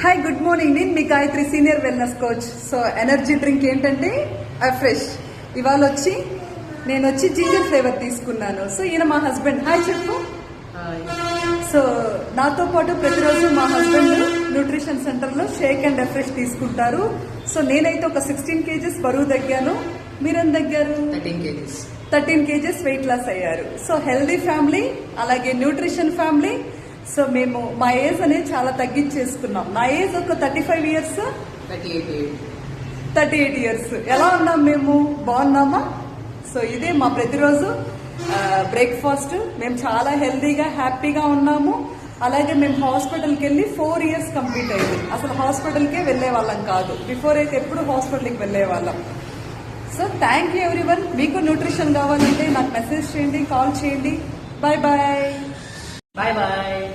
Hi good morning. నేను మీ Gayatri, senior wellness coach. So energy drink ఏంటంటే ఫ్రెష్. ఇవాళ నేను వచ్చి జింజర్ ఫ్లేవర్ తీసుకున్నాను. సో ఈయన మా హస్బెండ్. హాయ్ చెప్పు. సో నాతో పాటు ప్రతిరోజు మా హస్బెండ్ న్యూట్రిషన్ సెంటర్లో షేక్ అండ్ రిఫ్రెష్ తీసుకుంటారు. సో నేనైతే ఒక 16 kgs బరువు తగ్గాను. మీరెంత తగ్గారు? 13 kgs వెయిట్ లాస్ అయ్యారు. సో హెల్దీ ఫ్యామిలీ, అలాగే న్యూట్రిషన్ ఫ్యామిలీ. సో మేము మా ఏజ్ అనేది చాలా తగ్గించేసుకున్నాం. నా ఏజ్ ఒక 35 years, 38 years. ఎలా ఉన్నాం మేము? బాగున్నామా? సో ఇదే మా ప్రతిరోజు బ్రేక్ఫాస్ట్. మేము చాలా హెల్దీగా హ్యాపీగా ఉన్నాము. అలాగే మేము హాస్పిటల్కి వెళ్ళి 4 years కంప్లీట్ అయింది. అసలు హాస్పిటల్కే వెళ్ళే వాళ్ళం కాదు. బిఫోర్ అయితే ఎప్పుడు హాస్పిటల్కి వెళ్ళే వాళ్ళం. So thank you everyone. మీకు న్యూట్రిషన్ కావాలంటే నాకు మెసేజ్ చేయండి, కాల్ చేయండి. Bye bye. Bye bye.